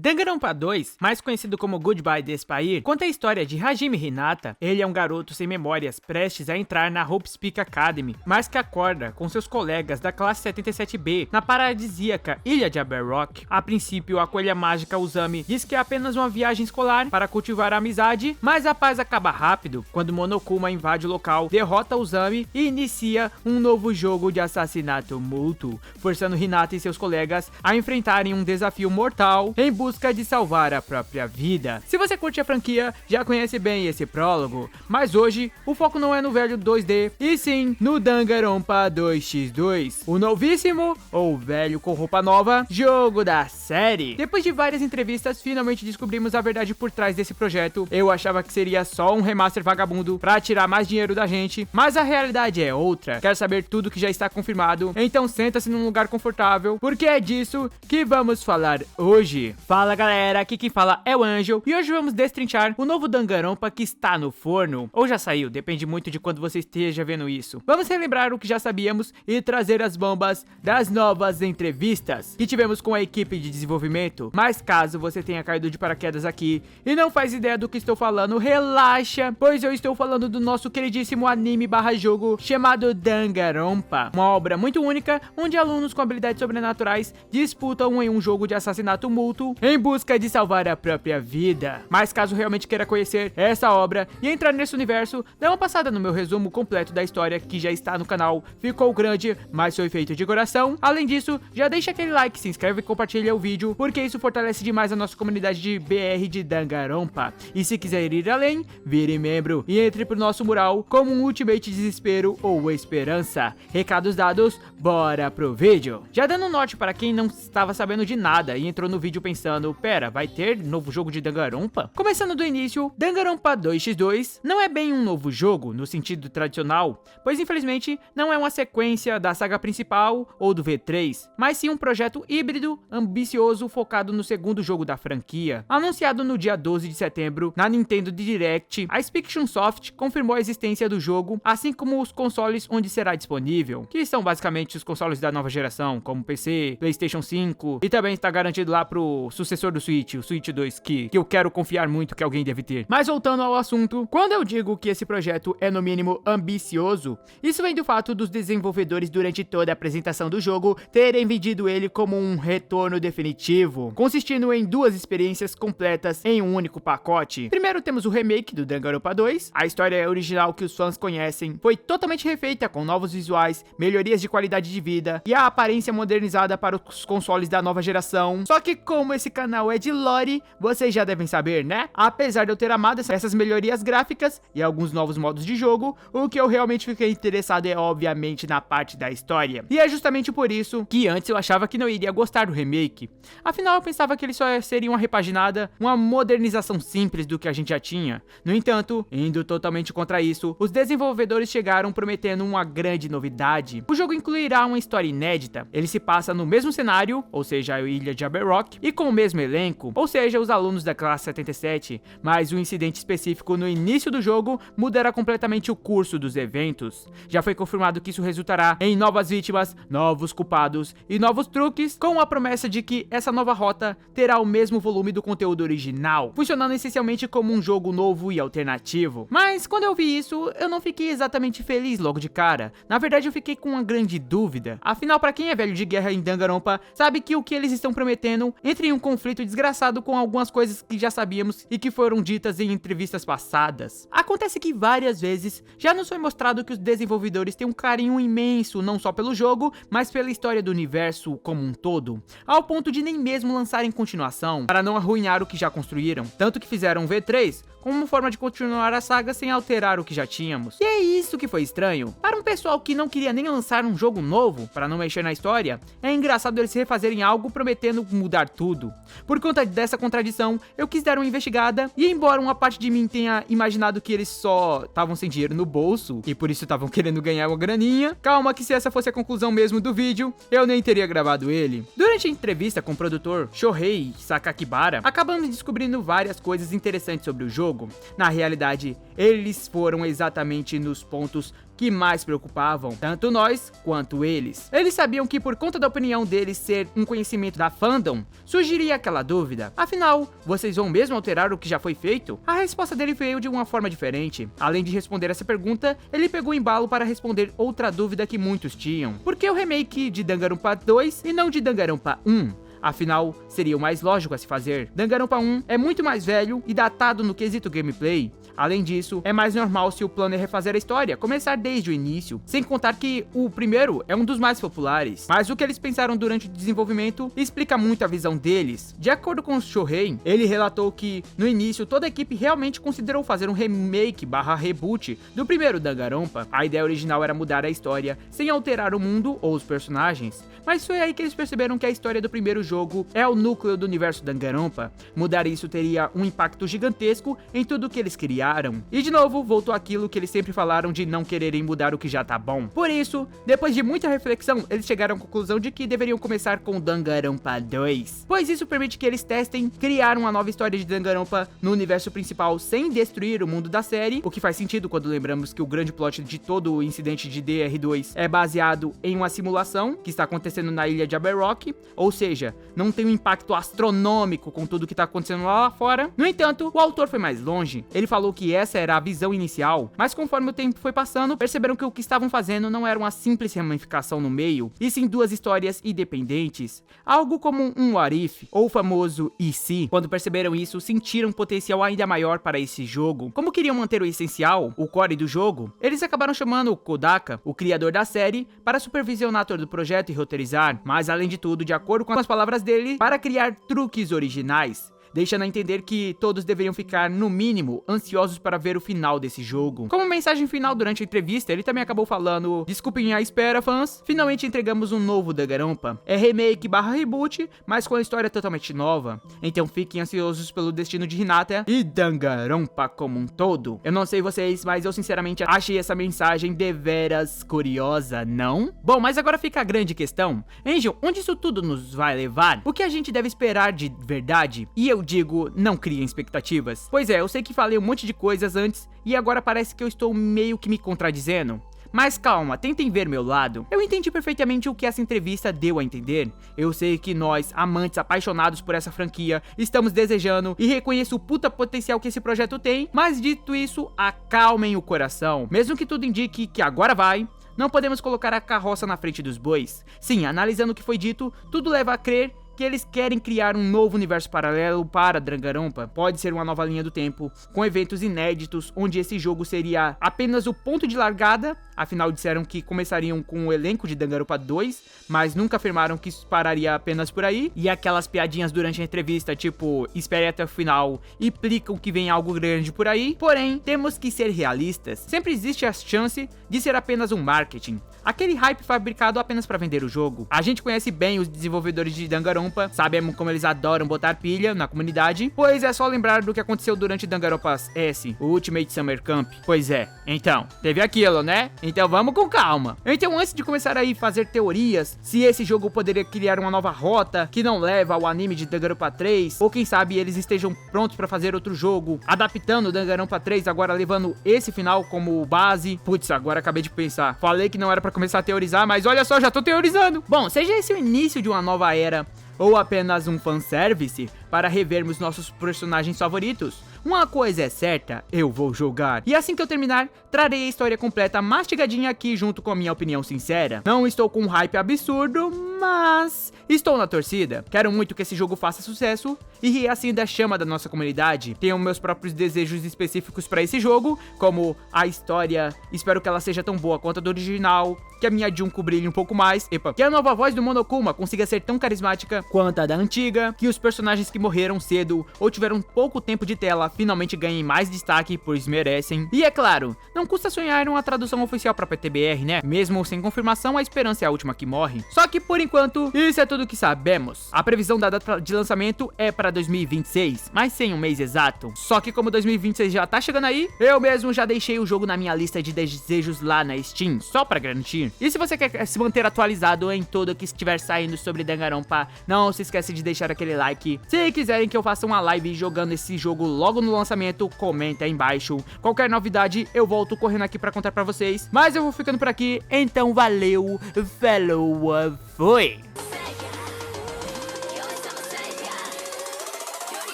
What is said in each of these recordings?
Danganronpa 2, mais conhecido como Goodbye Despair, conta a história de Hajime Hinata. Ele é um garoto sem memórias, prestes a entrar na Hope's Peak Academy, mas que acorda com seus colegas da classe 77B na paradisíaca Ilha de Aberrock. A princípio, a coelha mágica Uzami diz que é apenas uma viagem escolar para cultivar a amizade, mas a paz acaba rápido quando Monokuma invade o local, derrota Uzami e inicia um novo jogo de assassinato mútuo, forçando Hinata e seus colegas a enfrentarem um desafio mortal em busca de salvar a própria vida. Se você curte a franquia, já conhece bem esse prólogo, mas hoje o foco não é no velho 2D, e sim no Danganronpa 2x2, o novíssimo, ou velho com roupa nova, jogo da série. Depois de várias entrevistas, finalmente descobrimos a verdade por trás desse projeto. Eu achava que seria só um remaster vagabundo pra tirar mais dinheiro da gente, mas a realidade é outra. Quer saber tudo que já está confirmado? Então senta-se num lugar confortável, porque é disso que vamos falar hoje. Fala galera, aqui quem fala é o Angel, e hoje vamos destrinchar o novo Danganronpa que está no forno, ou já saiu, depende muito de quando você esteja vendo isso. Vamos relembrar o que já sabíamos e trazer as bombas das novas entrevistas que tivemos com a equipe de desenvolvimento. Mas caso você tenha caído de paraquedas aqui e não faz ideia do que estou falando, relaxa, pois eu estou falando do nosso queridíssimo anime/jogo chamado Danganronpa, uma obra muito única onde alunos com habilidades sobrenaturais disputam em um jogo de assassinato mútuo em busca de salvar a própria vida. Mas caso realmente queira conhecer essa obra e entrar nesse universo, dá uma passada no meu resumo completo da história que já está no canal. Ficou grande, mas foi feito de coração. Além disso, já deixa aquele like, se inscreve e compartilha o vídeo, porque isso fortalece demais a nossa comunidade de BR de Danganronpa. E se quiser ir além, vire membro e entre pro nosso mural como um Ultimate Desespero ou Esperança. Recados dados, bora pro vídeo. Já dando um norte para quem não estava sabendo de nada e entrou no vídeo pensando, pera, vai ter novo jogo de Danganronpa? Começando do início, Danganronpa 2x2 não é bem um novo jogo no sentido tradicional, pois infelizmente não é uma sequência da saga principal ou do V3, mas sim um projeto híbrido, ambicioso, focado no segundo jogo da franquia. Anunciado no dia 12 de setembro na Nintendo Direct, a Spiction Soft confirmou a existência do jogo, assim como os consoles onde será disponível, que são basicamente os consoles da nova geração, como PC, PlayStation 5, e também está garantido lá pro sucessor do Switch, o Switch 2, que eu quero confiar muito que alguém deve ter. Mas voltando ao assunto, quando eu digo que esse projeto é no mínimo ambicioso, isso vem do fato dos desenvolvedores durante toda a apresentação do jogo terem vendido ele como um retorno definitivo, consistindo em duas experiências completas em um único pacote. Primeiro temos o remake do Danganronpa 2, a história original que os fãs conhecem foi totalmente refeita com novos visuais, melhorias de qualidade de vida e a aparência modernizada para os consoles da nova geração. Só que como esse canal é de lore, vocês já devem saber, né? Apesar de eu ter amado essas melhorias gráficas e alguns novos modos de jogo, o que eu realmente fiquei interessado é obviamente na parte da história. E é justamente por isso que antes eu achava que não iria gostar do remake. Afinal eu pensava que ele só seria uma repaginada, uma modernização simples do que a gente já tinha. No entanto, indo totalmente contra isso, os desenvolvedores chegaram prometendo uma grande novidade. O jogo incluirá uma história inédita. Ele se passa no mesmo cenário, ou seja, a Ilha de Aberrock, e com o mesmo elenco, ou seja, os alunos da classe 77, mas um incidente específico no início do jogo mudará completamente o curso dos eventos. Já foi confirmado que isso resultará em novas vítimas, novos culpados e novos truques, com a promessa de que essa nova rota terá o mesmo volume do conteúdo original, funcionando essencialmente como um jogo novo e alternativo. Mas quando eu vi isso, eu não fiquei exatamente feliz logo de cara. Na verdade, eu fiquei com uma grande dúvida. Afinal, para quem é velho de guerra em Danganronpa, sabe que o que eles estão prometendo entra em um conflito desgraçado com algumas coisas que já sabíamos e que foram ditas em entrevistas passadas. Acontece que várias vezes já nos foi mostrado que os desenvolvedores têm um carinho imenso não só pelo jogo, mas pela história do universo como um todo, ao ponto de nem mesmo lançarem continuação para não arruinar o que já construíram, tanto que fizeram um V3 como uma forma de continuar a saga sem alterar o que já tínhamos. E é isso que foi estranho. Para um pessoal que não queria nem lançar um jogo novo para não mexer na história, é engraçado eles refazerem algo prometendo mudar tudo. Por conta dessa contradição, eu quis dar uma investigada, e embora uma parte de mim tenha imaginado que eles só estavam sem dinheiro no bolso e por isso estavam querendo ganhar uma graninha, calma que se essa fosse a conclusão mesmo do vídeo, eu nem teria gravado ele. Durante a entrevista com o produtor Shohei Sakakibara, acabamos descobrindo várias coisas interessantes sobre o jogo. Na realidade, eles foram exatamente nos pontos que mais preocupavam tanto nós quanto eles. Eles sabiam que por conta da opinião deles ser um conhecimento da fandom, surgiria aquela dúvida. Afinal, vocês vão mesmo alterar o que já foi feito? A resposta dele veio de uma forma diferente. Além de responder essa pergunta, ele pegou o embalo para responder outra dúvida que muitos tinham. Por que o remake de Danganronpa 2 e não de Danganronpa 1? Afinal, seria o mais lógico a se fazer. Danganronpa 1 é muito mais velho e datado no quesito gameplay. Além disso, é mais normal se o plano é refazer a história, começar desde o início. Sem contar que o primeiro é um dos mais populares. Mas o que eles pensaram durante o desenvolvimento explica muito a visão deles. De acordo com o Shohei, ele relatou que no início toda a equipe realmente considerou fazer um remake/reboot do primeiro Danganronpa. A ideia original era mudar a história sem alterar o mundo ou os personagens. Mas foi aí que eles perceberam que a história do primeiro jogo é o núcleo do universo Danganronpa. Mudar isso teria um impacto gigantesco em tudo que eles criaram. E de novo, voltou aquilo que eles sempre falaram de não quererem mudar o que já tá bom. Por isso, depois de muita reflexão, eles chegaram à conclusão de que deveriam começar com Danganronpa 2. Pois isso permite que eles testem criar uma nova história de Danganronpa no universo principal sem destruir o mundo da série, o que faz sentido quando lembramos que o grande plot de todo o incidente de DR2 é baseado em uma simulação que está acontecendo na ilha de Aberrock, ou seja, não tem um impacto astronômico com tudo que tá acontecendo lá fora. No entanto, o autor foi mais longe. Ele falou que essa era a visão inicial, mas conforme o tempo foi passando, perceberam que o que estavam fazendo não era uma simples ramificação no meio, e sim duas histórias independentes, algo como um what if, ou o famoso e se. Quando perceberam isso, sentiram um potencial ainda maior para esse jogo. Como queriam manter o essencial, o core do jogo, eles acabaram chamando o Kodaka, o criador da série, para supervisionar todo o projeto e roteirizar, mas além de tudo, de acordo com as palavras dele, para criar truques originais, deixando a entender que todos deveriam ficar, no mínimo, ansiosos para ver o final desse jogo. Como mensagem final durante a entrevista, ele também acabou falando: desculpem a espera, fãs, finalmente entregamos um novo Danganronpa. É remake/reboot, mas com a história totalmente nova. Então fiquem ansiosos pelo destino de Hinata e Danganronpa como um todo. Eu não sei vocês, mas eu sinceramente achei essa mensagem deveras curiosa, não? Bom, mas agora fica a grande questão. Angel, onde isso tudo nos vai levar? O que a gente deve esperar de verdade? E eu digo, não criem expectativas. Pois é, eu sei que falei um monte de coisas antes e agora parece que eu estou meio que me contradizendo. Mas calma, tentem ver meu lado. Eu entendi perfeitamente o que essa entrevista deu a entender. Eu sei que nós, amantes apaixonados por essa franquia, estamos desejando e reconheço o puta potencial que esse projeto tem, mas dito isso, acalmem o coração. Mesmo que tudo indique que agora vai, não podemos colocar a carroça na frente dos bois. Sim, analisando o que foi dito, tudo leva a crer que eles querem criar um novo universo paralelo para Danganronpa. Pode ser uma nova linha do tempo, com eventos inéditos, onde esse jogo seria apenas o ponto de largada. Afinal, disseram que começariam com o elenco de Danganronpa 2, mas nunca afirmaram que isso pararia apenas por aí. E aquelas piadinhas durante a entrevista, tipo, espere até o final, implicam que vem algo grande por aí. Porém, temos que ser realistas. Sempre existe a chance de ser apenas um marketing, aquele hype fabricado apenas para vender o jogo. A gente conhece bem os desenvolvedores de Danganronpa, sabemos como eles adoram botar pilha na comunidade, pois é só lembrar do que aconteceu durante Danganronpa S, o Ultimate Summer Camp. Pois é, então, teve aquilo, né? Então vamos com calma. Então antes de começar aí fazer teorias, se esse jogo poderia criar uma nova rota que não leva ao anime de Danganronpa 3, ou quem sabe eles estejam prontos para fazer outro jogo, adaptando Danganronpa 3, agora levando esse final como base. Putz, agora acabei de pensar. Falei que não era para começar a teorizar, mas olha só, já tô teorizando. Bom, seja esse o início de uma nova era, ou apenas um fanservice para revermos nossos personagens favoritos, uma coisa é certa, eu vou jogar. E assim que eu terminar, trarei a história completa mastigadinha aqui junto com a minha opinião sincera. Não estou com um hype absurdo, mas estou na torcida. Quero muito que esse jogo faça sucesso e reacenda a chama da nossa comunidade. Tenho meus próprios desejos específicos para esse jogo, como a história, espero que ela seja tão boa quanto a do original, que a minha Junko brilhe um pouco mais, que a nova voz do Monokuma consiga ser tão carismática quanto a da antiga, que os personagens que morreram cedo ou tiveram pouco tempo de tela finalmente ganhem mais destaque, pois merecem. E é claro, não custa sonhar uma tradução oficial para PTBR, né? Mesmo sem confirmação, a esperança é a última que morre. Só que por enquanto, isso é tudo que sabemos. A previsão da data de lançamento é para 2026, mas sem um mês exato. Só que como 2026 já tá chegando aí, eu mesmo já deixei o jogo na minha lista de desejos lá na Steam, só para garantir. E se você quer se manter atualizado em tudo que estiver saindo sobre Danganronpa, não se esquece de deixar aquele like, se E quiserem que eu faça uma live jogando esse jogo logo no lançamento, comenta aí embaixo. Qualquer novidade eu volto correndo aqui pra contar pra vocês. Mas eu vou ficando por aqui, então valeu, falou, fui!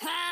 Ha!